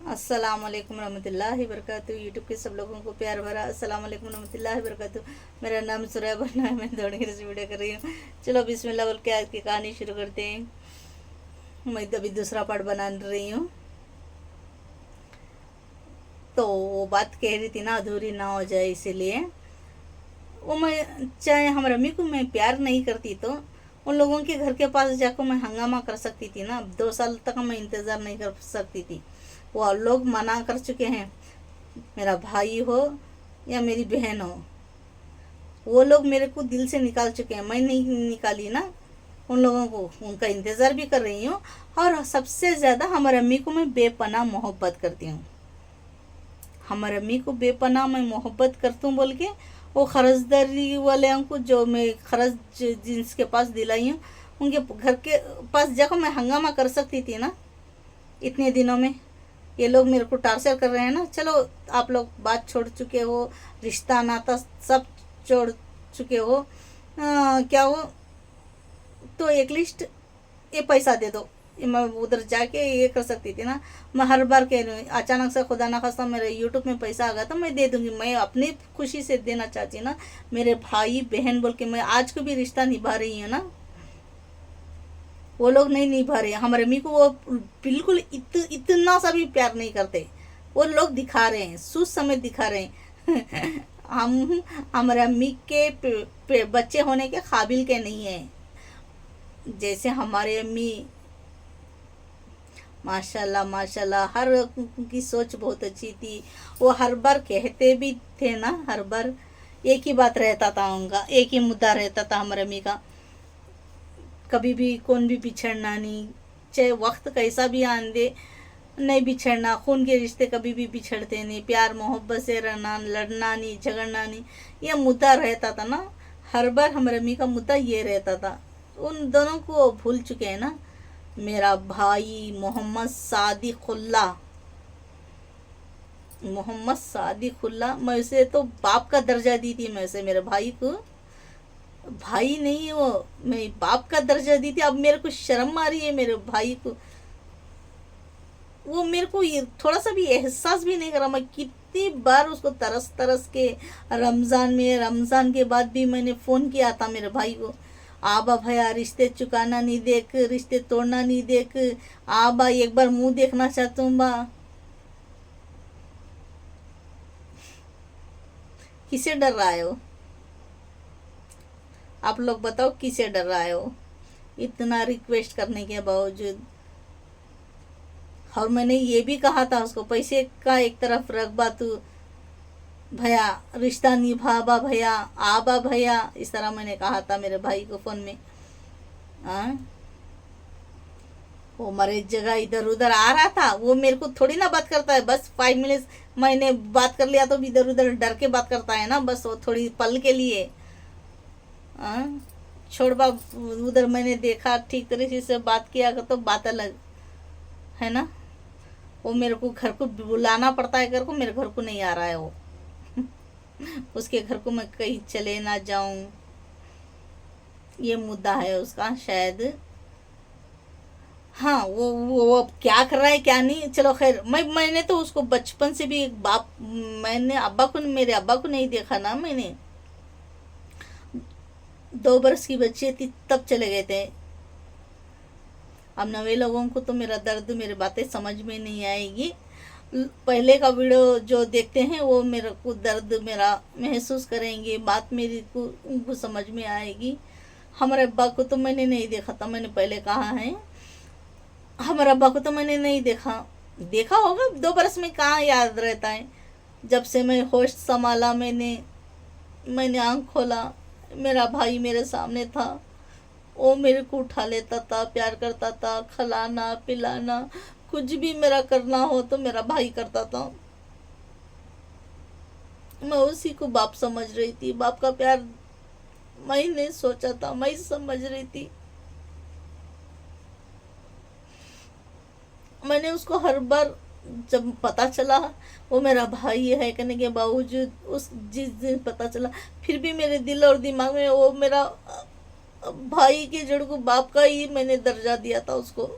अस्सलाम वालेकुम रहमतुल्लाहि वबरकातुहू। यूट्यूब के सब लोगों को प्यार भरा अस्सलाम वालेकुम रहमतुल्लाहि वबरकातुहू। मेरा नाम सुरैया बन्ना है। मैं दौड़ने से वीडियो कर रही हूँ। चलो बिस्मिल्लाह बोल के आज की कहानी शुरू करते हैं। मैं अभी दूसरा पार्ट बना रही हूँ। तो वो बात कह रही थी ना, अधूरी ना हो जाए इसीलिए। वो मैं चाहे हमारे अम्मी को मैं प्यार नहीं करती तो उन लोगों के घर के पास जाकर मैं हंगामा कर सकती थी ना। 2 साल तक मैं इंतज़ार नहीं कर सकती थी। वो लोग मना कर चुके हैं, मेरा भाई हो या मेरी बहन हो, वो लोग मेरे को दिल से निकाल चुके हैं। मैं नहीं निकाली ना उन लोगों को, उनका इंतज़ार भी कर रही हूँ। और सबसे ज़्यादा हमारे अम्मी को मैं बेपनाह मोहब्बत करती हूँ। हमारे अम्मी को बेपनाह मैं मोहब्बत करती हूँ बोल के वो खर्चदारी वाले को जो मैं खर्च जिनके पास दिलाई हूँ उनके घर के पास जाकर मैं हंगामा कर सकती थी ना। इतने दिनों में ये लोग मेरे को टार्चर कर रहे हैं ना। चलो आप लोग बात छोड़ चुके हो, रिश्ता नाता सब छोड़ चुके हो। क्या हो तो एक लिस्ट ये पैसा दे दो, ये मैं उधर जाके ये कर सकती थी ना। मैं हर बार कह रही हूँ, अचानक से खुदा ना खास्ता मेरे यूट्यूब में पैसा आ गया तो मैं दे दूंगी। मैं अपनी खुशी से देना चाहती हूँ ना। मेरे भाई बहन बोल के मैं आज को भी रिश्ता निभा रही हूँ ना। वो लोग नहीं निभा रहे। हमारे अम्मी को वो बिल्कुल इतना सा भी प्यार नहीं करते। वो लोग दिखा रहे हैं, सूझ समझ दिखा रहे हैं। हम हमारे अम्मी के बच्चे होने के काबिल के नहीं है। जैसे हमारे अम्मी माशाल्लाह माशाल्लाह, हर की सोच बहुत अच्छी थी। वो हर बार कहते भी थे ना, हर बार एक ही बात रहता था उनका, एक ही मुद्दा रहता था हमारे अम्मी का। कभी भी कौन भी बिछड़ना नहीं, चाहे वक्त कैसा भी आन दे, नहीं बिछड़ना। खून के रिश्ते कभी भी बिछड़ते नहीं, प्यार मोहब्बत से रहना, लड़ना नहीं, झगड़ना नहीं, ये मुद्दा रहता था ना। हर बार हमारे अम्मी का मुद्दा ये रहता था। उन दोनों को भूल चुके हैं ना। मेरा भाई मोहम्मद सादिकुल्ला, मैं उसे तो बाप का दर्जा दी थी। मैं उसे मेरे भाई को भाई नहीं, वो मैं बाप का दर्जा दी थी। अब मेरे को शर्म आ रही है मेरे भाई को। वो मेरे को ये थोड़ा सा भी एहसास भी नहीं करा। मैं कितनी बार उसको तरस तरस के रमज़ान के बाद भी मैंने फ़ोन किया था मेरे भाई को। आबा भैया रिश्ते चुकाना नहीं देख, रिश्ते तोड़ना नहीं देख, आबा एक बार मुंह देखना चाहता हूँ बा। किसे डर रहा है वो? आप लोग बताओ किसे डर रहा है वो इतना रिक्वेस्ट करने के बावजूद? और मैंने ये भी कहा था उसको, पैसे का एक तरफ रख बा तू, भैया रिश्ता निभाबा भैया, आबा भैया, इस तरह मैंने कहा था मेरे भाई को फ़ोन में। हाँ, वो मरे जगह इधर उधर आ रहा था। वो मेरे को थोड़ी ना बात करता है, बस 5 मिनट मैंने बात कर लिया तो भी इधर उधर डर के बात करता है ना, बस वो थोड़ी पल के लिए। हाँ, छोड़ बा। उधर मैंने देखा ठीक तरीके से बात किया तो बात अलग है ना। वो मेरे को घर को बुलाना पड़ता है, घर को, मेरे घर को नहीं आ रहा है वो। उसके घर को मैं कहीं चले ना जाऊं, ये मुद्दा है उसका शायद। हाँ, वो अब क्या कर रहा है क्या नहीं, चलो खैर। मैंने तो उसको बचपन से भी एक बाप, मैंने मेरे अब्बा को नहीं देखा ना मैंने। 2 बरस की बच्ची थी तब चले गए थे। अब नवे लोगों को तो मेरा दर्द, मेरी बातें समझ में नहीं आएगी। पहले का वीडियो जो देखते हैं वो मेरे को दर्द मेरा महसूस करेंगे, बात मेरी को उनको समझ में आएगी। हमारे अब्बा को तो मैंने नहीं देखा था, मैंने पहले कहा है। हमारे अब्बा को तो मैंने नहीं देखा। देखा होगा 2 बरस में, कहाँ याद रहता है। जब से मैं होश संभाला, मैंने आँख खोला, मेरा भाई मेरे सामने था। वो मेरे को उठा लेता था, प्यार करता था, खिलाना पिलाना, कुछ भी मेरा करना हो तो मेरा भाई करता था। मैं उसी को बाप समझ रही थी। बाप का प्यार मैं नहीं सोचा था, मैं समझ रही थी। मैंने उसको हर बार, जब पता चला वो मेरा भाई है कहने के बावजूद, उस जिस दिन पता चला, फिर भी मेरे दिल और दिमाग में वो मेरा भाई के जड़ को बाप का ही मैंने दर्जा दिया था उसको।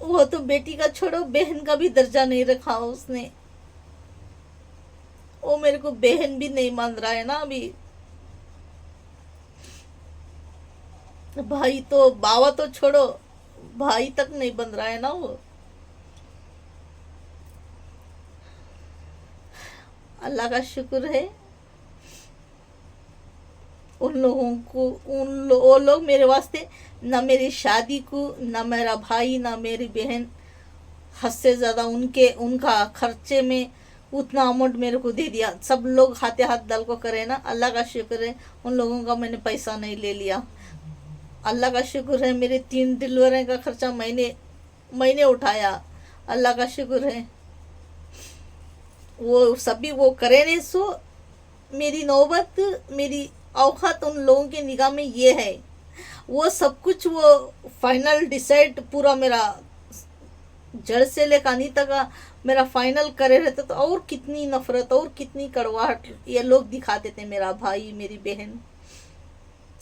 वो तो बेटी का छोड़ो, बहन का भी दर्जा नहीं रखा उसने। वो मेरे को बहन भी नहीं मान रहा है ना अभी। भाई तो बावा तो छोड़ो, भाई तक नहीं बन रहा है ना वो। अल्लाह का शुक्र है, उन लोगों को वो लोग मेरे वास्ते ना मेरी शादी को, ना मेरा भाई, ना मेरी बहन, हद से ज़्यादा उनका खर्चे में उतना अमाउंट मेरे को दे दिया। सब लोग हाथे हाथ डाल को करे ना, अल्लाह का शुक्र है उन लोगों का मैंने पैसा नहीं ले लिया। अल्लाह का शुक्र है मेरे 3 डिलीवरी का खर्चा मैंने उठाया। अल्लाह का शुक्र है। वो सभी वो करे नहीं, सो मेरी नौबत, मेरी औकात उन लोगों की निगाह में ये है। वो सब कुछ वो फाइनल डिसाइड पूरा मेरा जड़ से लेकर आनी तक का मेरा फाइनल करे रहते, तो और कितनी नफरत और कितनी कड़वाहट ये लोग दिखाते थे, मेरा भाई मेरी बहन,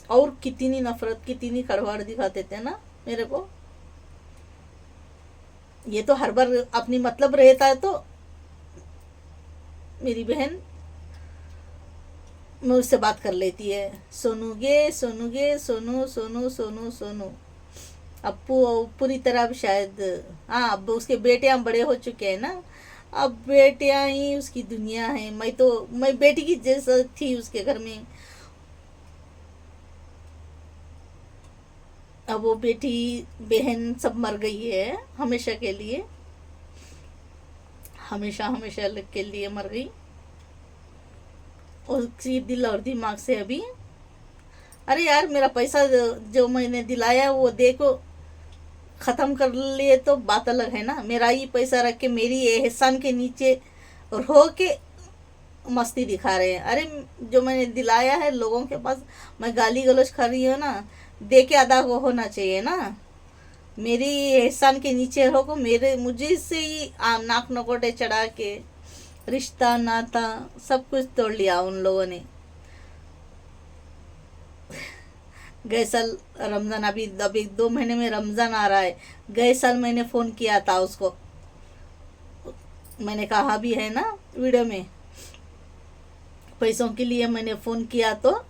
और कितनी नफरत कितनी कड़वाहट दिखाते थे ना मेरे को। ये तो हर बार अपनी मतलब रहता है तो मेरी बहन मुझसे बात कर लेती है, सोनूगे सोनूगे सोनू सोनू सोनू सोनू। अब पूरी तरह अब शायद, हाँ अब उसके बेटियां बड़े हो चुके हैं ना, अब बेटियां ही उसकी दुनिया है। मैं बेटी की जैसा थी उसके घर में। अब वो बेटी बहन सब मर गई है हमेशा के लिए, हमेशा हमेशा के लिए मर गई उसकी दिल और दिमाग से अभी। अरे यार मेरा पैसा जो मैंने दिलाया वो देखो ख़त्म कर लिए तो बात अलग है ना। मेरा ही पैसा रख के मेरी एहसान के नीचे रो के मस्ती दिखा रहे हैं। अरे जो मैंने दिलाया है लोगों के पास, मैं गाली गलौज कर रही हूँ ना, दे के अदा को होना चाहिए ना। मेरी एहसान के नीचे हो को मुझे से ही नाक नकोटे चढ़ा के रिश्ता नाता सब कुछ तोड़ लिया उन लोगों ने। गए साल रमज़ान, अभी 2 महीने में रमज़ान आ रहा है। गए साल मैंने फ़ोन किया था उसको, मैंने कहा भी है ना वीडियो में, पैसों के लिए मैंने फ़ोन किया तो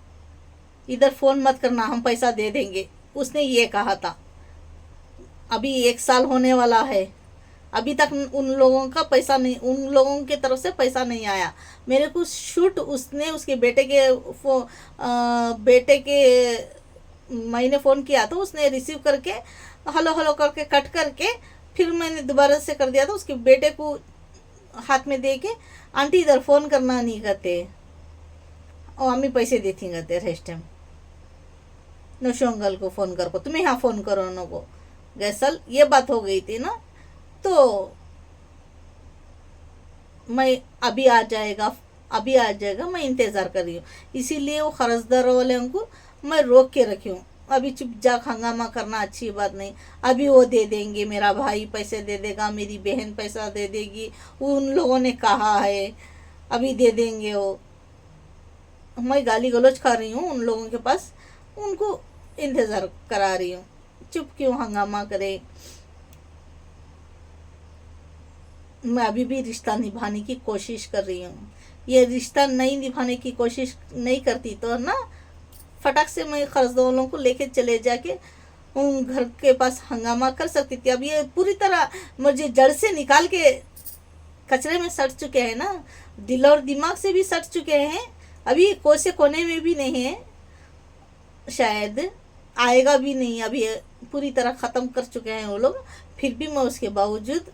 इधर फ़ोन मत करना, हम पैसा दे देंगे, उसने ये कहा था। अभी 1 साल होने वाला है, अभी तक उन लोगों का पैसा नहीं, उन लोगों की तरफ से पैसा नहीं आया मेरे को। शूट उसने उसके बेटे के मैंने फ़ोन किया तो उसने रिसीव करके हेलो हेलो करके कट करके फिर मैंने दोबारा से कर दिया, तो उसके बेटे को हाथ में दे के, आंटी इधर फ़ोन करना नहीं करते और अम्मी पैसे देती करते रेस्ट टाइम, नौशो अंकल को फ़ोन कर को, तुम्हें यहाँ फ़ोन करो उन को। गैसल ये बात हो गई थी ना, तो मैं अभी आ जाएगा मैं इंतज़ार कर रही हूँ। इसीलिए वो कर्जदार वाले को मैं रोक के रखी हूँ। अभी चुपचाप हंगामा करना अच्छी बात नहीं। अभी वो दे देंगे, मेरा भाई पैसे दे देगा, मेरी बहन पैसा दे देगी, उन लोगों ने कहा है अभी दे देंगे वो। मैं गाली गलौज कर रही हूँ उन लोगों के पास, उनको इंतज़ार करा रही हूँ। चुप क्यों हंगामा करे। मैं अभी भी रिश्ता निभाने की कोशिश कर रही हूँ। ये रिश्ता नहीं निभाने की कोशिश नहीं करती तो ना फटाक से मैं कर्जदारों को लेके चले जाके उन घर के पास हंगामा कर सकती थी। अब ये पूरी तरह मुझे जड़ से निकाल के कचरे में सड़ चुके हैं ना, दिल और दिमाग से भी सड़ चुके हैं। अभी कोसे कोने में भी नहीं है, शायद आएगा भी नहीं। अभी पूरी तरह ख़त्म कर चुके हैं वो लोग। फिर भी मैं उसके बावजूद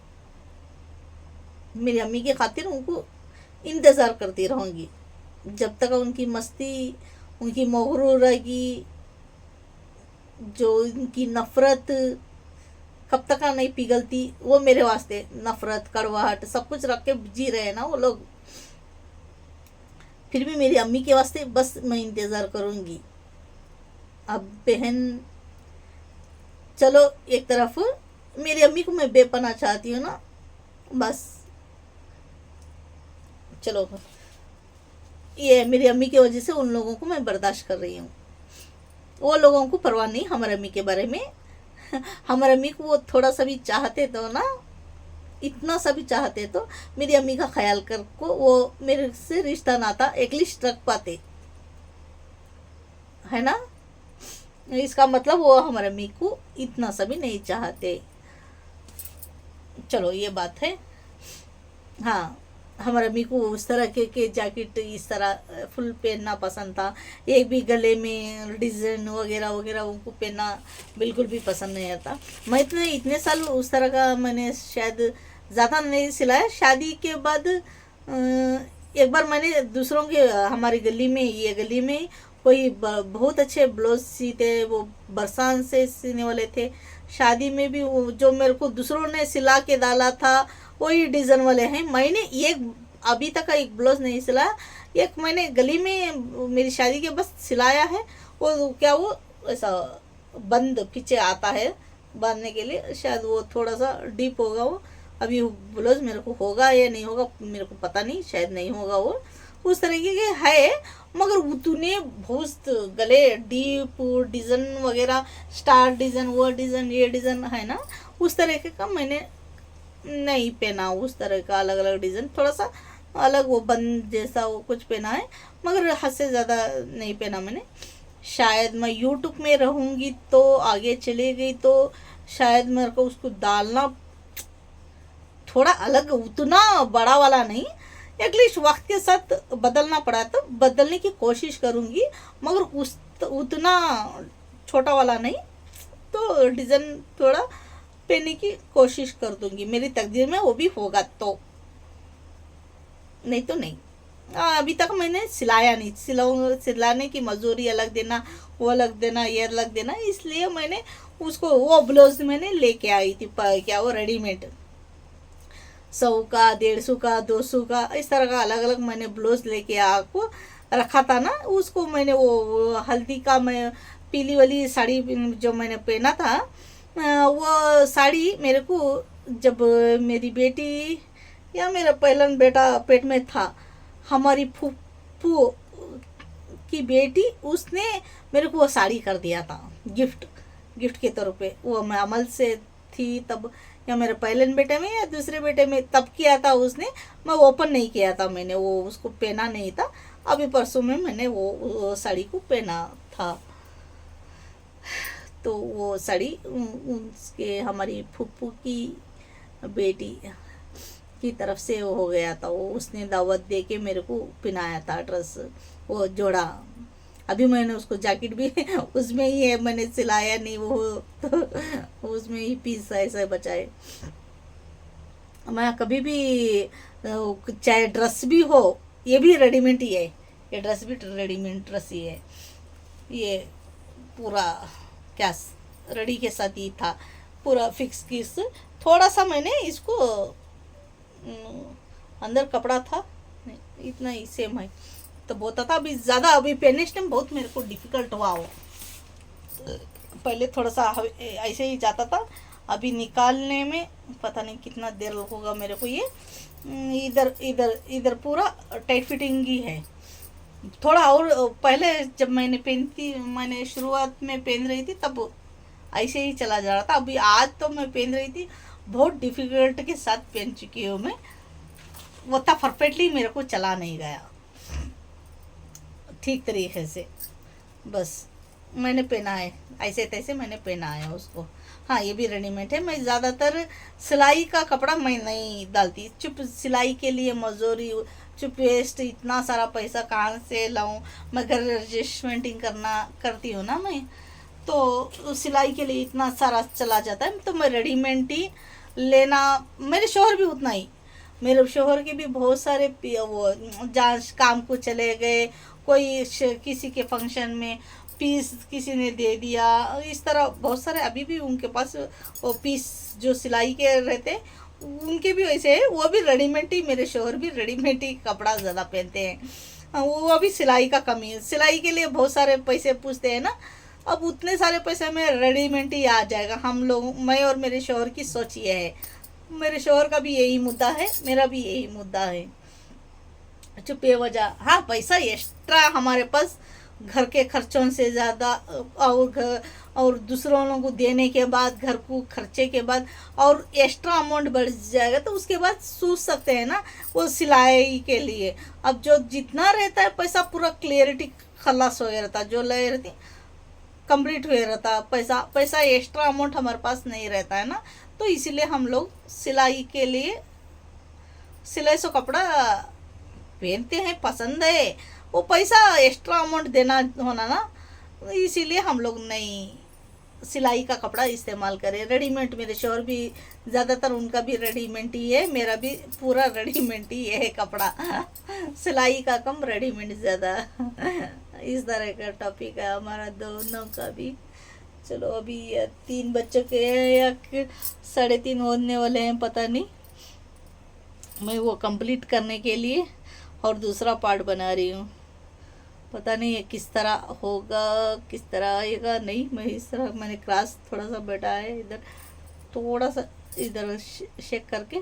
मेरी अम्मी की खातिर उनको इंतज़ार करती रहूँगी जब तक उनकी मस्ती, उनकी मगरूरगी, जो उनकी नफ़रत कब तक नहीं पिघलती। वो मेरे वास्ते नफ़रत कड़वाहट सब कुछ रख के जी रहे हैं ना वो लोग। फिर भी मेरी अम्मी के वास्ते बस मैं इंतज़ार करूँगी। अब बहन चलो एक तरफ, मेरी अम्मी को मैं बेपनाह चाहती हूँ ना, बस चलो ये मेरी अम्मी की वजह से उन लोगों को मैं बर्दाश्त कर रही हूँ। वो लोगों को परवाह नहीं हमारे अम्मी के बारे में। हमारे अम्मी को वो थोड़ा सा भी चाहते तो ना, इतना सा भी चाहते तो मेरी अम्मी का ख्याल कर को वो मेरे से रिश्ता नाता एटलीस्ट रख पाते, है ना। इसका मतलब वो हमारे अम्मी को इतना सा भी नहीं चाहते। चलो ये बात है। हाँ, हमारे अम्मी को उस तरह के जैकेट इस तरह फुल पहनना पसंद था। एक भी गले में डिज़ाइन वगैरह वगैरह उनको पहनना बिल्कुल भी पसंद नहीं आता। मैं इतने इतने साल उस तरह का मैंने शायद ज़्यादा नहीं सिलाया। शादी के बाद एक बार मैंने दूसरों के, हमारी गली में, ये गली में कोई बहुत अच्छे ब्लाउज सीते, वो बरसात से सीने वाले थे। शादी में भी वो जो मेरे को दूसरों ने सिला के डाला था वही डिज़ाइन वाले हैं। मैंने एक अभी तक का एक ब्लाउज नहीं सिलाया। एक मैंने गली में मेरी शादी के बस सिलाया है। वो क्या, वो ऐसा बंद पीछे आता है बांधने के लिए, शायद वो थोड़ा सा डीप होगा। वो अभी ब्लाउज मेरे को होगा या नहीं होगा मेरे को पता नहीं, शायद नहीं होगा। वो उस तरीके के है, मगर उतने बहुत गले डीप डिज़ाइन वगैरह, स्टार डिज़ाइन, वो डिज़ाइन, ये डिज़ाइन है ना, उस तरीके का मैंने नहीं पहना। उस तरह का अलग अलग डिज़ाइन, थोड़ा सा अलग वो बंद जैसा वो कुछ पहना है, मगर हद से ज़्यादा नहीं पहना मैंने। शायद मैं यूट्यूब में रहूँगी तो आगे चले गई तो शायद मेरे को उसको डालना थोड़ा अलग, उतना बड़ा वाला नहीं, एटलीस्ट वक्त के साथ बदलना पड़ा तो बदलने की कोशिश करूँगी, मगर उस उतना छोटा वाला नहीं। तो डिज़ाइन थोड़ा पहनने की कोशिश कर दूंगी, मेरी तकदीर में वो भी होगा तो, नहीं तो नहीं। अभी तक मैंने सिलाया नहीं। सिलाने की मजदूरी अलग देना, वो अलग देना, ये अलग देना, इसलिए मैंने उसको वो ब्लाउज मैंने लेके आई थी, क्या वो रेडीमेड 100 का, 150 का, 200 का, इस तरह का अलग अलग मैंने ब्लाउज लेके आको रखा था ना। उसको मैंने वो हल्दी का, मैं पीली वाली साड़ी जो मैंने पहना था, वो साड़ी मेरे को जब मेरी बेटी या मेरा पहला बेटा पेट में था, हमारी फूफू की बेटी, उसने मेरे को वो साड़ी कर दिया था गिफ्ट के तौर पे। वो मैं अमल से थी तब, या मेरे पहले बेटे में या दूसरे बेटे में तब किया था उसने। मैं ओपन नहीं किया था मैंने, वो उसको पहना नहीं था। अभी परसों में मैंने वो साड़ी को पहना था। तो वो साड़ी उसके हमारी फूफू की बेटी की तरफ से वो हो गया था। वो उसने दावत दे के मेरे को पहनाया था ड्रेस, वो जोड़ा। अभी मैंने उसको जैकेट भी उसमें ही है, मैंने सिलाया नहीं वो, तो उसमें ही पीस ऐसे बचाए। मैं कभी भी चाहे ड्रेस भी हो, ये भी रेडीमेड ही है, ये ड्रेस भी रेडीमेड ड्रेस ही है। ये पूरा क्या रेडी के साथ ही था, पूरा फिक्स किस। थोड़ा सा मैंने इसको अंदर कपड़ा था, इतना ही सेम है तो बहुत था। अभी ज़्यादा अभी पहनने टाइम बहुत मेरे को डिफ़िकल्ट हुआ वो। पहले थोड़ा सा ऐसे ही जाता था, अभी निकालने में पता नहीं कितना देर होगा मेरे को। ये इधर इधर इधर पूरा टाइट फिटिंग ही है। थोड़ा और पहले जब मैंने शुरुआत में पहन रही थी तब ऐसे ही चला जा रहा था। अभी आज तो मैं पहन रही थी, बहुत डिफ़िकल्ट के साथ पहन चुकी हूँ मैं। वो था परफेक्टली मेरे को चला नहीं गया ठीक तरीके से, बस मैंने पहना है ऐसे तैसे मैंने पहना है उसको। हाँ, ये भी रेडीमेड है। मैं ज़्यादातर सिलाई का कपड़ा मैं नहीं डालती, चुप सिलाई के लिए मजदूरी, चुप वेस्ट, इतना सारा पैसा कहाँ से लाऊं। मैं घर एडजस्टमेंटिंग करती हूँ ना मैं, तो सिलाई के लिए इतना सारा चला जाता है। तो मैं रेडीमेड ही लेना, मेरे शोहर भी उतना ही, मेरे शोहर के भी बहुत सारे वो जहाँ काम को चले गए, कोई किसी के फंक्शन में पीस किसी ने दे दिया, इस तरह बहुत सारे अभी भी उनके पास वो पीस जो सिलाई के रहते उनके भी वैसे है। वो भी रेडीमेड ही, मेरे शोहर भी रेडीमेड ही कपड़ा ज़्यादा पहनते हैं। वो अभी सिलाई का कमी है, सिलाई के लिए बहुत सारे पैसे पूछते हैं ना। अब उतने सारे पैसे में रेडीमेड ही आ जाएगा। हम लोग, मैं और मेरे शोहर की सोच ये है, मेरे शोहर का भी यही मुद्दा है, मेरा भी यही मुद्दा है। चुप बेवजह हाँ पैसा एक्स्ट्रा हमारे पास घर के खर्चों से ज़्यादा, और दूसरों लोगों को देने के बाद, घर को खर्चे के बाद और एक्स्ट्रा अमाउंट बढ़ जाएगा तो उसके बाद सोच सकते हैं ना वो सिलाई के लिए। अब जो जितना रहता है पैसा पूरा क्लियरिटी खलास हो गया रहता, जो ले रहती कंप्लीट हुए रहता, पैसा एक्स्ट्रा अमाउंट हमारे पास नहीं रहता है ना। तो इसीलिए हम लोग सिलाई के लिए सिलाई से कपड़ा पहनते हैं, पसंद है, वो पैसा एक्स्ट्रा अमाउंट देना होना ना, इसीलिए हम लोग नहीं सिलाई का कपड़ा इस्तेमाल करें। रेडीमेड, मेरे शोहर भी ज़्यादातर उनका भी रेडीमेड ही है, मेरा भी पूरा रेडीमेड ही है कपड़ा सिलाई का कम, रेडीमेड ज़्यादा इस तरह का टॉपिक है हमारा दोनों का भी। चलो अभी 3 बच्चों के या 3:30 होने वाले हैं, पता नहीं। मैं वो कंप्लीट करने के लिए और दूसरा पार्ट बना रही हूँ, पता नहीं ये किस तरह होगा, किस तरह आएगा। नहीं, मैं इस तरह मैंने क्रास थोड़ा सा बैठा है इधर, थोड़ा सा इधर शेक करके।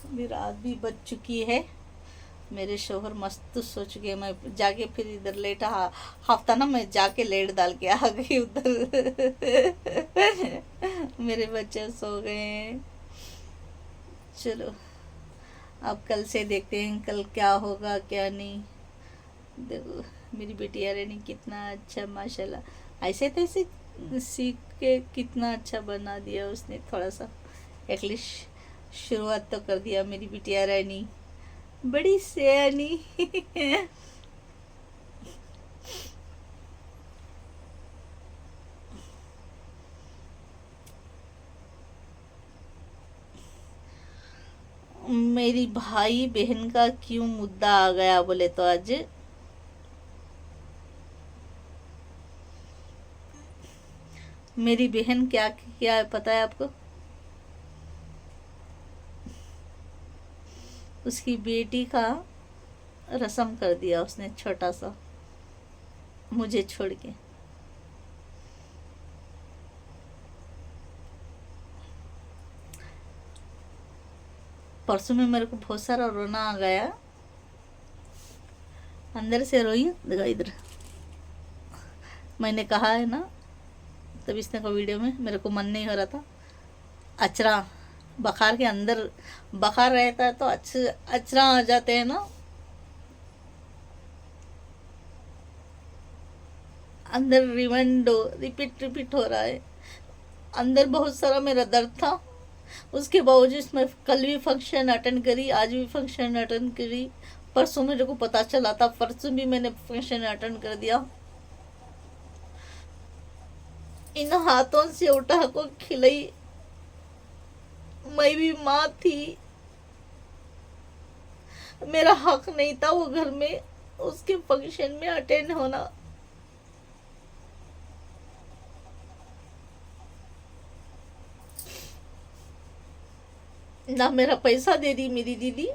अभी रात भी बज चुकी है, मेरे शोहर मस्त सो चुके। मैं जाके फिर इधर लेटा, हफ्ता ना मैं जाके लेट डाल के आ गई उधर मेरे बच्चे सो गए हैं। चलो अब कल से देखते हैं कल क्या होगा क्या नहीं। देखो मेरी बेटी रानी कितना अच्छा माशाल्लाह, ऐसे तैसे सीख के कितना अच्छा बना दिया उसने। थोड़ा सा एटलीस्ट शुरुआत तो कर दिया मेरी बिटिया रानी, बड़ी सयानी मेरी भाई बहन का क्यों मुद्दा आ गया बोले तो आज मेरी बहन क्या क्या है पता है आपको? उसकी बेटी का रस्म कर दिया उसने, छोटा सा, मुझे छोड़ के। परसों में मेरे को बहुत सारा रोना आ गया, अंदर से रोई। देखो इधर मैंने कहा है ना तब इसने को वीडियो में, मेरे को मन नहीं हो रहा था। अचरा बखार के अंदर बखार रहता है तो अचरा आ जाते हैं ना, अंदर रिपीट हो रहा है। अंदर बहुत सारा मेरा दर्द था, उसके बावजूद मैं कल भी फंक्शन अटेंड करी, आज भी फंक्शन अटेंड करी। परसों मेरे को पता चला था, परसों भी मैंने फंक्शन अटेंड कर दिया। इन हाथों से उठा को खिलाई, मैं भी माँ थी, मेरा हक नहीं था वो घर में उसके फंक्शन में अटेंड होना। ना मेरा पैसा दे दी मेरी दीदी,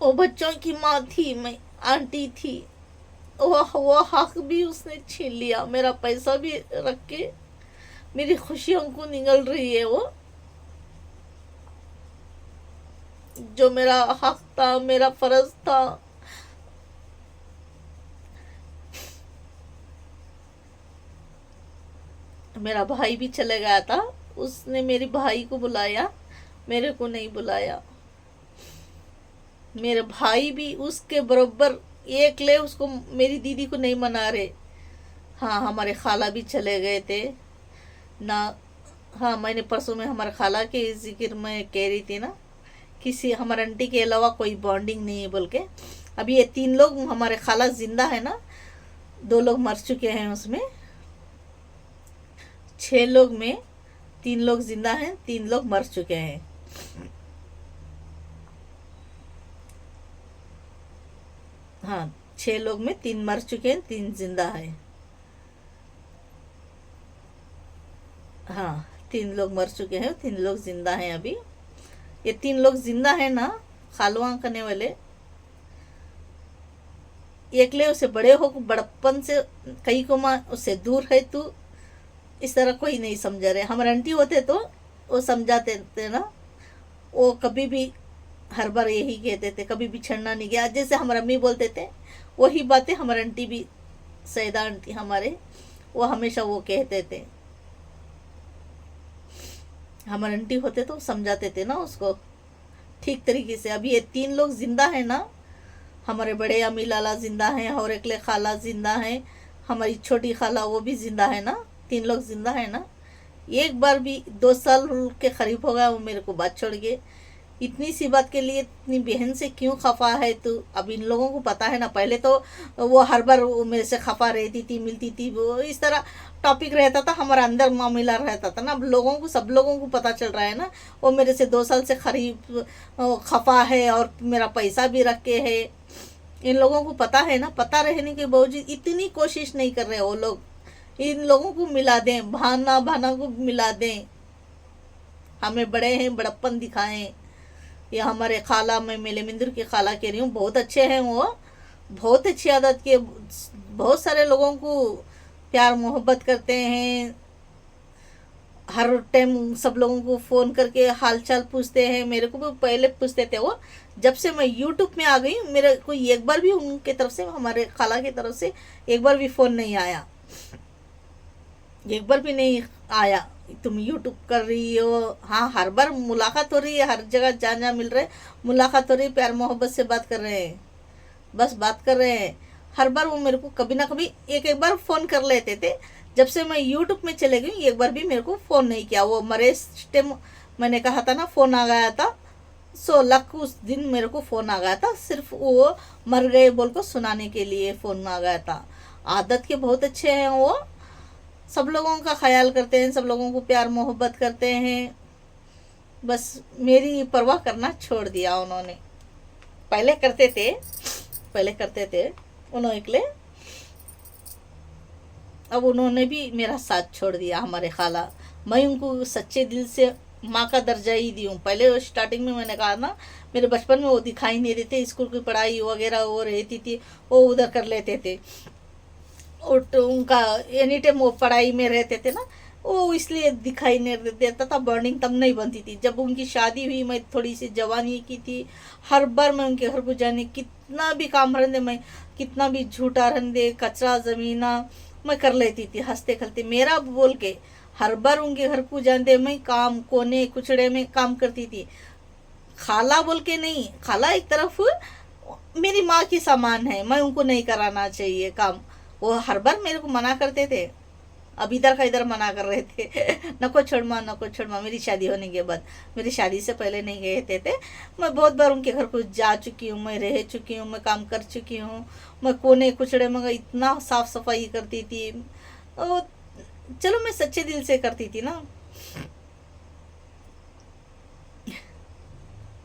वो बच्चों की माँ थी, मैं आंटी थी, वो हक भी उसने छीन लिया। मेरा पैसा भी रख के मेरी खुशियों को निगल रही है वो, जो मेरा हक था, मेरा फर्ज था। मेरा भाई भी चले गया था, उसने मेरे भाई को बुलाया, मेरे को नहीं बुलाया। मेरे भाई भी उसके बराबर एक ले, उसको मेरी दीदी को नहीं मना रहे। हाँ हमारे खाला भी चले गए थे ना। हाँ मैंने परसों में हमारे खाला के जिक्र में कह रही थी ना, किसी हमारे आंटी के अलावा कोई बॉन्डिंग नहीं है बोल के। अभी ये 3 लोग हमारे खाला जिंदा है ना, 2 लोग मर चुके हैं, उसमें 6 लोग में 3 लोग जिंदा हैं, 3 लोग मर चुके हैं। हाँ 6 लोग में 3 मर चुके हैं, 3 जिंदा है। हाँ 3 लोग मर चुके हैं, 3 लोग जिंदा हैं अभी। ये 3 लोग जिंदा है ना, खालवा करने वाले। एकले उसे बड़े हो बड़प्पन से कई को माँ उससे दूर है तू, इस तरह कोई नहीं समझा रहे। हमारे आंटी होते तो वो समझाते थे ना, वो कभी भी हर बार यही कहते थे, कभी बिछड़ना नहीं गया। जैसे हमारे अम्मी बोलते थे वही बातें हमारे आंटी भी, सैदा आंटी हमारे, वो हमेशा वो कहते थे। हमारे आंटी होते तो समझाते थे ना उसको ठीक तरीके से। अभी ये 3 लोग जिंदा है ना, हमारे बड़े अम्मी लाला जिंदा हैं, और एकले खाला जिंदा है, हमारी छोटी खाला वो भी जिंदा है ना, 3 लोग जिंदा है ना। एक बार भी 2 साल के करीब हो गया वो मेरे को बात छोड़ गए। इतनी सी बात के लिए इतनी बहन से क्यों खफा है तू? अब इन लोगों को पता है ना, पहले तो वो हर बार वो मेरे से खफा रहती थी, मिलती थी, वो इस तरह टॉपिक रहता था हमारा, अंदर मामला रहता था ना। अब लोगों को, सब लोगों को पता चल रहा है ना वो मेरे से 2 साल से करीब खफा है और मेरा पैसा भी रख के है। इन लोगों को पता है ना, पता रहने के बावजूद इतनी कोशिश नहीं कर रहे वो लोग। इन लोगों को मिला दें, भाना भाना को मिला दें, हमें बड़े हैं बड़प्पन दिखाएं। ये हमारे खाला, मैं मेले मिंदुर की खाला कह रही हूँ, बहुत अच्छे हैं वो, बहुत अच्छी आदत के, बहुत सारे लोगों को प्यार मोहब्बत करते हैं। हर टाइम सब लोगों को फ़ोन करके हाल चाल पूछते हैं। मेरे को भी पहले पूछते थे वो, जब से मैं यूट्यूब में आ गई मेरे को एक बार भी उनके तरफ से, हमारे खाला की तरफ से एक बार भी फ़ोन नहीं आया, एक बार भी नहीं आया तुम यूट्यूब कर रही हो। हाँ, हर बार मुलाकात हो रही है, हर जगह जहाँ मिल रहे मुलाकात हो रही है, प्यार मोहब्बत से बात कर रहे हैं, बस बात कर रहे हैं। हर बार वो मेरे को कभी ना कभी एक बार फ़ोन कर लेते थे। जब से मैं यूट्यूब में चले गई एक बार भी मेरे को फ़ोन नहीं किया। वो मरे टाइम मैंने कहा था ना, फ़ोन आ गया था 100 लाख, उस दिन मेरे को फ़ोन आ गया था, सिर्फ वो मर गए बोल को सुनाने के लिए फ़ोन आ गया था। आदत के बहुत अच्छे हैं वो, सब लोगों का ख्याल करते हैं, सब लोगों को प्यार मोहब्बत करते हैं। बस मेरी परवाह करना छोड़ दिया उन्होंने। पहले करते थे, पहले करते थे उन्होंने के लिए, अब उन्होंने भी मेरा साथ छोड़ दिया। हमारे खाला, मैं उनको सच्चे दिल से माँ का दर्जा ही दी हूँ। पहले स्टार्टिंग में मैंने कहा ना, मेरे बचपन में वो दिखाई नहीं देते, स्कूल की पढ़ाई वगैरह वो रहती थी, वो उधर कर लेते थे, और उनका एनी टाइम वो पढ़ाई में रहते थे ना, वो इसलिए दिखाई नहीं देता था। बॉन्डिंग तब नहीं बनती थी जब उनकी शादी हुई, मैं थोड़ी सी जवानी की थी। हर बार मैं उनके घर को जाने, कितना भी काम रहने, मैं कितना भी झूठा रहने, कचरा ज़मीना मैं कर लेती थी, हंसते खेलते मेरा बोल के। हर बार उनके घर को जानते मैं काम कोने कुचड़े में काम करती थी। खाला बोल के नहीं, खाला एक तरफ मेरी माँ की समान है, मैं उनको नहीं कराना चाहिए काम। वो हर बार मेरे को मना करते थे, अब इधर का इधर मना कर रहे थे नको छोड़ माँ, नको छोड़ माँ। मेरी शादी होने के बाद, मेरी शादी से पहले नहीं गए थे। मैं बहुत बार उनके घर को जा चुकी हूँ, मैं रह चुकी हूँ, मैं काम कर चुकी हूँ। मैं कोने कुचड़े में इतना साफ सफाई करती थी। चलो मैं सच्चे दिल से करती थी ना,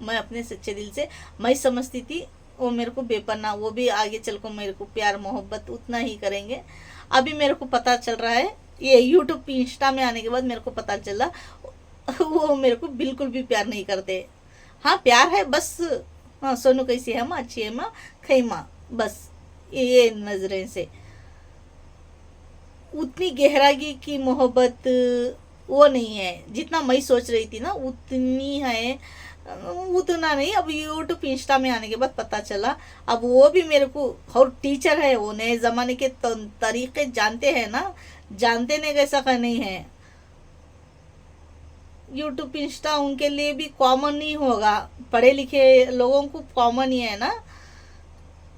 मैं अपने सच्चे दिल से मैं समझती थी वो मेरे को बेपना, वो भी आगे चल को मेरे को प्यार मोहब्बत उतना ही करेंगे। अभी मेरे को पता चल रहा है, ये यूट्यूब इंस्टा में आने के बाद मेरे को पता चला वो मेरे को बिल्कुल भी प्यार नहीं करते। हाँ प्यार है बस, हाँ सोनू कैसी है माँ, अच्छी है माँ, खई माँ, बस ये नजरें से। उतनी गहराई की मोहब्बत वो नहीं है जितना मैं सोच रही थी ना, उतनी है उतना नहीं। अब यूट्यूब इंस्टा में आने के बाद पता चला, अब वो भी मेरे को, और टीचर है वो, नए ज़माने के तरीके जानते हैं ना, जानते नहीं कैसा का नहीं है। यूट्यूब इंस्टा उनके लिए भी कॉमन नहीं होगा, पढ़े लिखे लोगों को कॉमन ही है ना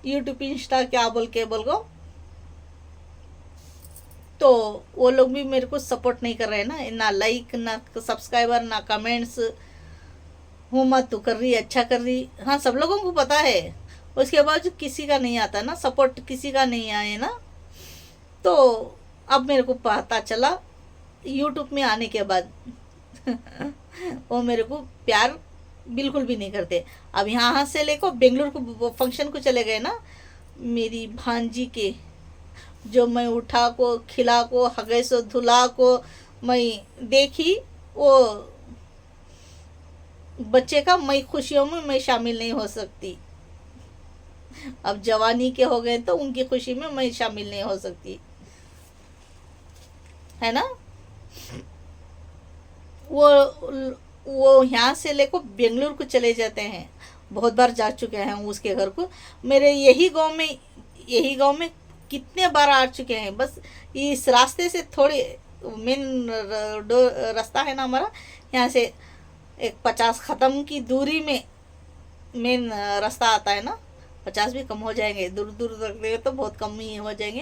यूट्यूब इंस्टा, क्या बोल के बोल गो। तो वो लोग भी मेरे को सपोर्ट नहीं कर रहे हैं ना लाइक ना सब्सक्राइबर ना कमेंट्स। हूँ मत तू कर रही, अच्छा कर रही, हाँ सब लोगों को पता है। उसके बाद जो किसी का नहीं आता ना सपोर्ट, किसी का नहीं आए ना, तो अब मेरे को पता चला यूट्यूब में आने के बाद वो मेरे को प्यार बिल्कुल भी नहीं करते। अब यहाँ से लेकर बेंगलुरु को फंक्शन को चले गए ना, मेरी भांजी के, जो मैं उठा को खिला को हगे सो धुला को मैं देखी, वो बच्चे का मैं खुशियों में मैं शामिल नहीं हो सकती। अब जवानी के हो गए तो उनकी खुशी में मैं शामिल नहीं हो सकती, है ना। वो वो यहाँ से लेकर बेंगलुरु को चले जाते हैं। बहुत बार जा चुके हैं उसके घर को। मेरे यही गांव में कितने बार आ चुके हैं। बस इस रास्ते से थोड़ी मेन रास्ता है ना हमारा, यहाँ से एक 50 कदम की दूरी में मेन रास्ता आता है ना। 50 भी कम हो जाएंगे, दूर दूर तक गए तो बहुत कम ही हो जाएंगे।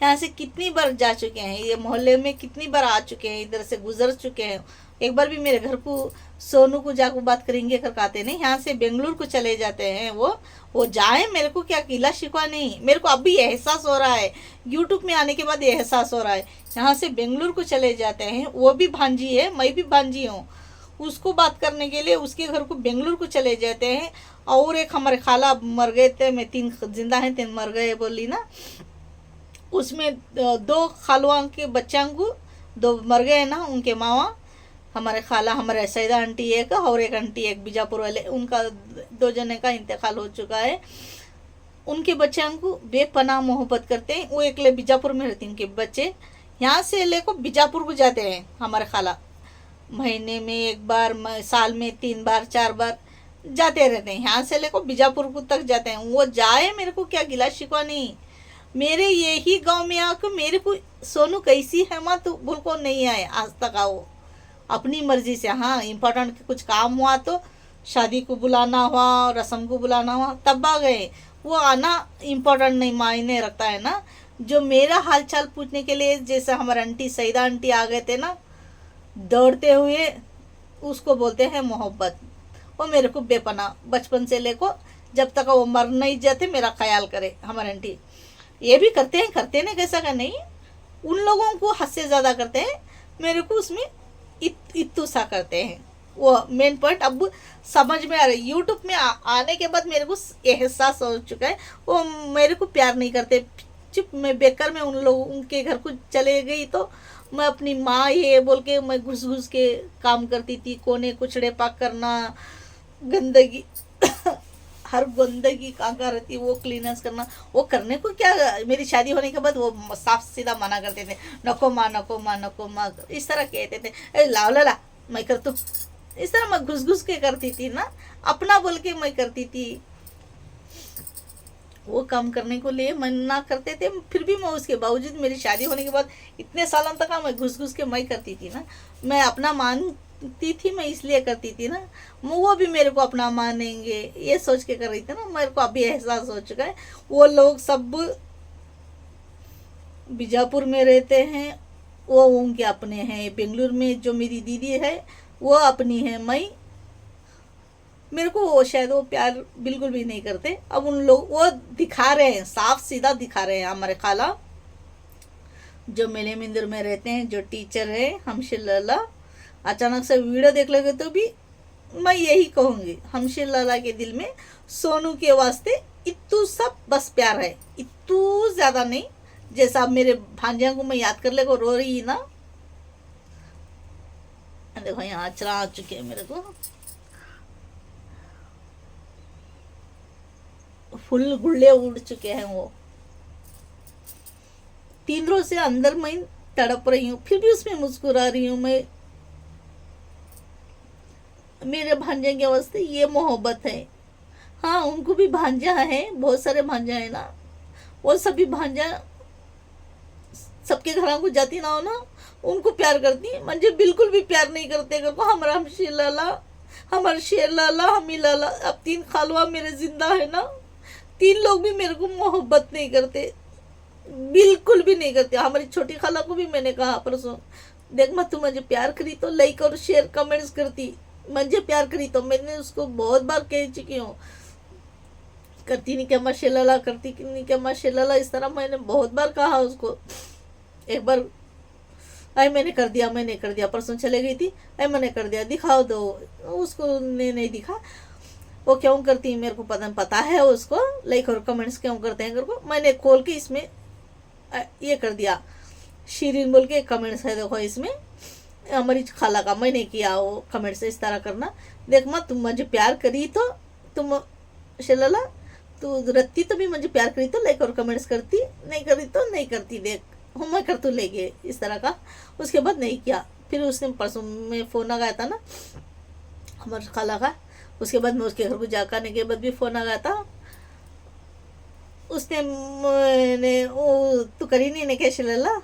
यहाँ से कितनी बार जा चुके हैं, ये मोहल्ले में कितनी बार आ चुके हैं, इधर से गुजर चुके हैं। एक बार भी मेरे घर को सोनू को जाकर बात करेंगे कर आते नहीं, यहाँ से बेंगलुरु को चले जाते हैं। वो जाए, मेरे को क्या गिला शिकवा नहीं, मेरे को अभी एहसास हो रहा है, यूट्यूब में आने के बाद एहसास हो रहा है। यहाँ से बेंगलुरु को चले जाते हैं, वो भी भांजी है, मैं भी भांजी हूँ, उसको बात करने के लिए उसके घर को बेंगलुरु को चले जाते हैं। और एक हमारे खाला मर गए थे, मैं 3 जिंदा हैं 3 मर गए बोली ना, उसमें 2 खालुआ के बच्चों को 2 मर गए ना, उनके मावा हमारे खाला, हमारे सैदा आंटी एक और एक आंटी एक बीजापुर वाले, उनका 2 जने का इंतकाल हो चुका है। उनके बच्चों को बेपनाह मोहब्बत करते हैं। वो एकले बीजापुर में रहते हैं, उनके बच्चे यहाँ से लेकर बीजापुर को जाते हैं। हमारे खाला महीने में 1 बार, साल में 3 बार 4 बार जाते रहते हैं। यहाँ से लेकर बीजापुर को तक जाते हैं। वो जाए, मेरे को क्या गिला शिकवा नहीं। मेरे यही गांव में आकर मेरे को सोनू कैसी है माँ तो बोल को नहीं आए आज तक। आओ अपनी मर्जी से, हाँ इम्पोर्टेंट कुछ काम हुआ तो शादी को बुलाना हुआ, रस्म को बुलाना हुआ तब आ गए। वो आना इम्पोर्टेंट नहीं मायने रखता है ना। जो मेरा हालचाल पूछने के लिए जैसे हमारे आंटी सईदा आंटी आ गए थे ना दौड़ते हुए, उसको बोलते हैं मोहब्बत। वो मेरे को बेपना बचपन से लेको जब तक वो मर नहीं जाते मेरा ख्याल करे। हमारे आंटी ये भी करते हैं कैसा का नहीं, उन लोगों को हद से ज़्यादा करते हैं, मेरे को उसमें इत्तू सा करते हैं। वो मेन पॉइंट अब समझ में आ रहा है। यूट्यूब में आने के बाद मेरे को एहसास हो चुका है, वो मेरे को प्यार नहीं करते। चुप, मैं बेकार में उन लोगों उनके घर को चले गई तो मैं अपनी माँ ये बोल के मैं घुस घुस के काम करती थी, कोने कुचड़े पाक करना, गंदगी हर गंदगी कहाँ रहती वो क्लीनेस करना। वो करने को क्या, मेरी शादी होने के बाद वो साफ सीधा मना करते थे, नको माँ नको माँ नको माँ, इस तरह कहते थे। ए लाओ ला मैं कर तू, इस तरह मैं घुस घुस के करती थी ना, अपना बोल के मैं करती थी। वो काम करने को लिए मना करते थे, फिर भी मैं उसके बावजूद मेरी शादी होने के बाद इतने सालों तक मैं घुस घुस के मैं करती थी ना। मैं अपना मानती थी, मैं इसलिए करती थी ना, वो भी मेरे को अपना मानेंगे ये सोच के कर रही थी ना। मेरे को अभी एहसास हो चुका है। वो लोग सब बीजापुर में रहते हैं, वो उनके अपने हैं। बेंगलुरु में जो मेरी दीदी है वो अपनी है, मैं मेरे को वो शायद वो प्यार बिल्कुल भी नहीं करते। अब उन लोग वो दिखा रहे हैं, साफ सीधा दिखा रहे हैं। हमारे खाला जो मेले मिंदर में रहते हैं, जो टीचर है हमशिल्ला, अचानक से वीडियो देख लोगे तो भी मैं यही कहूँगी, हमशिल्ला के दिल में सोनू के वास्ते इतू सब बस प्यार है, इतू ज़्यादा नहीं। जैसा मेरे भांजिया को मैं याद कर ले को रो रही ना, देखो यहाँ अचरा आ चुके हैं, मेरे को फुल गुल्ले उड़ चुके हैं। वो 3 रोज से अंदर मैं तड़प रही हूँ, फिर भी उसमें मुस्कुरा रही हूँ मैं। मेरे भांजे के वास्ते ये मोहब्बत है। हाँ उनको भी भांजा है, बहुत सारे भांजा है ना, वो सभी भांजा सबके घरों को जाती ना हो ना, उनको प्यार करती है। मुझे बिल्कुल भी प्यार नहीं करते को। हमारा हमशीर लाला, हमारे शेर लाला, हमी लाला, अब 3 खालवा मेरे जिंदा है ना, 3 लोग भी मेरे को मोहब्बत नहीं करते, बिल्कुल भी नहीं करते। हमारी छोटी खाला को भी मैंने कहा परसों, देख मैं तू मुझे प्यार करी तो लाइक और शेयर कमेंट्स करती, मुझे प्यार करी तो। मैंने उसको बहुत बार कह चुकी हूँ, करती नहीं क्या माशाल्लाह, करती नहीं क्या माशाल्लाह, इस तरह मैंने बहुत बार कहा उसको। एक बार अरे मैंने कर दिया, परसों चले गई थी, अरे मैंने कर दिया, दिखाओ दो, उसको नहीं दिखा। वो क्यों करती है मेरे को पता है उसको, लाइक और कमेंट्स क्यों करते हैं को। मैंने खोल के इसमें ये कर दिया, शीरीन बोल के कमेंट्स है, देखो इसमें हमारी खाला का मैंने किया वो कमेंट्स इस तरह करना। देख माँ तुम मुझे प्यार करी तो तुम शलाला तू रत्ती तो भी मुझे प्यार करी तो लाइक और कमेंट्स करती, नहीं करी तो नहीं करती, देख हम मैं कर तो ले गए इस तरह का। उसके बाद नहीं किया। फिर उसने परसों में फ़ोन लगाया था ना, हमारे खाला का। उसके बाद मैं उसके घर को जाकर आने के बाद भी फ़ोन आ गया था। उसने मैंने वो तो करी नहीं ने कैसे लला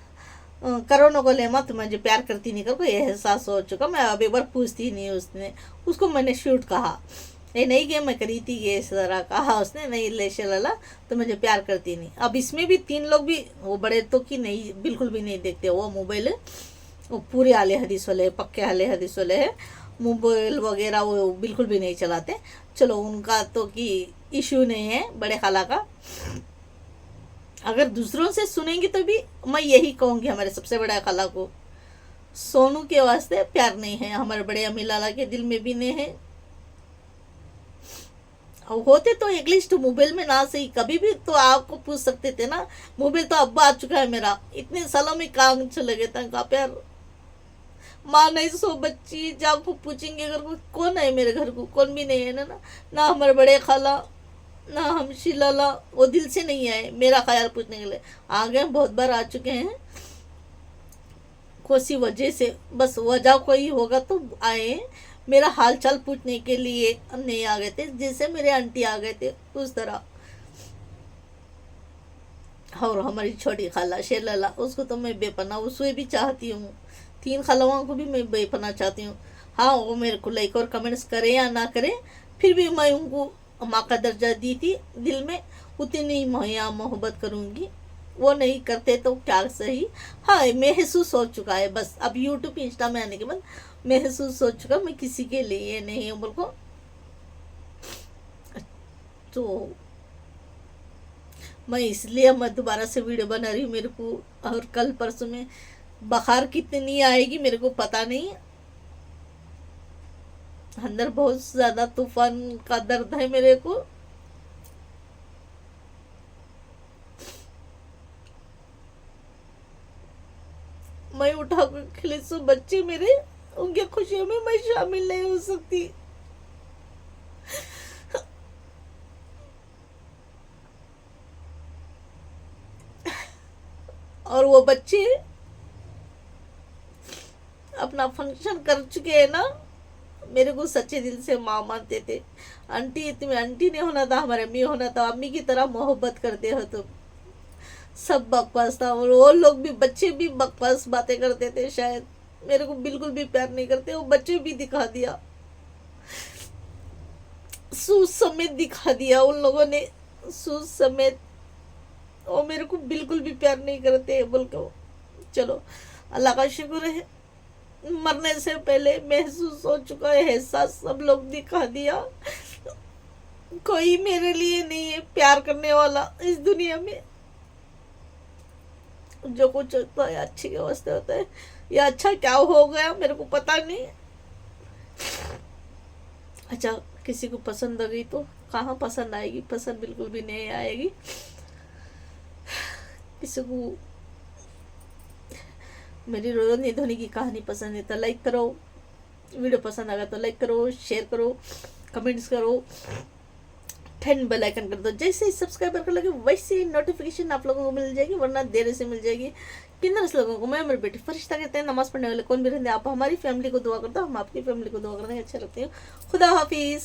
करो न को ले मत, मुझे प्यार करती नहीं, कर ये एहसास हो चुका, मैं अब एक बार पूछती नहीं। उसने उसको मैंने शूट कहा, ये नहीं कि मैं करी थी, ये इस तरह कहा उसने, नहीं ले लला तो मुझे प्यार करती नहीं। अब इसमें भी 3 लोग भी, वो बड़े तो कि नहीं बिल्कुल भी नहीं देखते वो मोबाइल, वो पूरे आले हदीस वाले, पक्के आले हदीस वाले है, मोबाइल वगैरह वो बिल्कुल भी नहीं चलाते। चलो उनका तो कि इशू नहीं है बड़े खाला का। अगर दूसरों से सुनेंगी तो भी मैं यही कहूँगी हमारे सबसे बड़ा खाला को, सोनू के वास्ते प्यार नहीं है, हमारे बड़े अम्मी लाला के दिल में भी नहीं है। होते तो एटलीस्ट मोबाइल में ना सही कभी भी तो आपको पूछ सकते थे ना। मोबाइल तो अब्बा आ चुका है मेरा, इतने सालों में काम चले गए थे का प्यार। माँ नहीं सो बच्ची जाको पूछेंगे अगर कौन है मेरे घर को, कौन भी नहीं है ना। ना हमारे बड़े खाला ना हम शिलाला, वो दिल से नहीं आए मेरा ख्याल पूछने के लिए। आ गए, बहुत बार आ चुके हैं, कोई वजह से, बस वजह कोई होगा तो आए, मेरा हाल चाल पूछने के लिए नहीं आ गए थे, जैसे मेरे आंटी आ गए थे उस तरह। और हमारी छोटी खाला शेलाला, उसको तो मैं बेपना उसे भी चाहती हूँ, 3 खालाओं को भी मैं बेपना चाहती हूँ। हाँ वो मेरे को लाइक और कमेंट्स करे या ना करे, फिर भी मैं उनको माँ का दर्जा दी थी दिल में, उतनी माया मोहब्बत करूँगी। वो नहीं करते तो क्या सही। हाँ महसूस हो चुका है, बस अब यूट्यूब इंस्टा में आने के बाद महसूस हो चुका मैं किसी के लिए नहीं हूँ को। तो मैं इसलिए मैं दोबारा से वीडियो बना रही हूँ। मेरे को और कल परसों में बुखार कितनी आएगी मेरे को पता नहीं, अंदर बहुत ज़्यादा तूफान का दर्द है मेरे को। मैं उठा कर खिले सो बच्चे मेरे, उनके खुशियों में मैं शामिल नहीं हो सकती। और वो बच्चे अपना फंक्शन कर चुके हैं ना, मेरे को सच्चे दिल से माँ मानते थे। आंटी तुम्हें आंटी नहीं होना था, हमारे अम्मी होना था, अम्मी की तरह मोहब्बत करते हो तुम। सब बकवास था, और वो लोग भी बच्चे भी बकवास बातें करते थे, शायद मेरे को बिल्कुल भी प्यार नहीं करते। वो बच्चे भी दिखा दिया, सूज समेत दिखा दिया उन लोगों ने, सूज समेत। वो मेरे को बिल्कुल भी प्यार नहीं करते बोल के। चलो अल्लाह का शुक्र है, मरने से पहले महसूस हो चुका है एहसास, सब लोग दिखा दिया। कोई मेरे लिए नहीं है प्यार करने वाला इस दुनिया में। जो कुछ होता है अच्छे के वास्ते होता है, या अच्छा क्या हो गया मेरे को पता नहीं। अच्छा किसी को पसंद आ गई तो कहाँ पसंद आएगी, पसंद बिल्कुल भी नहीं आएगी। किसी को मेरी रोनी धोनी की कहानी पसंद है तो लाइक करो, वीडियो पसंद आ गया तो लाइक करो, शेयर करो, कमेंट्स करो, 10 बेल आइकन कर दो। जैसे ही सब्सक्राइबर कर लगे वैसे ही नोटिफिकेशन आप लोगों को मिल जाएगी, वरना देर से मिल जाएगी। किन्नर लोगों को मैं मेरी बेटी फरिश्ता कहते हैं, नमाज पढ़ने वाले कौन भी रहते हैं। आप हमारी फैमिली को दुआ करते हो, हम आपकी फैमिली को दुआ करते हैं, अच्छे लगते हैं। खुदा हाफिज़।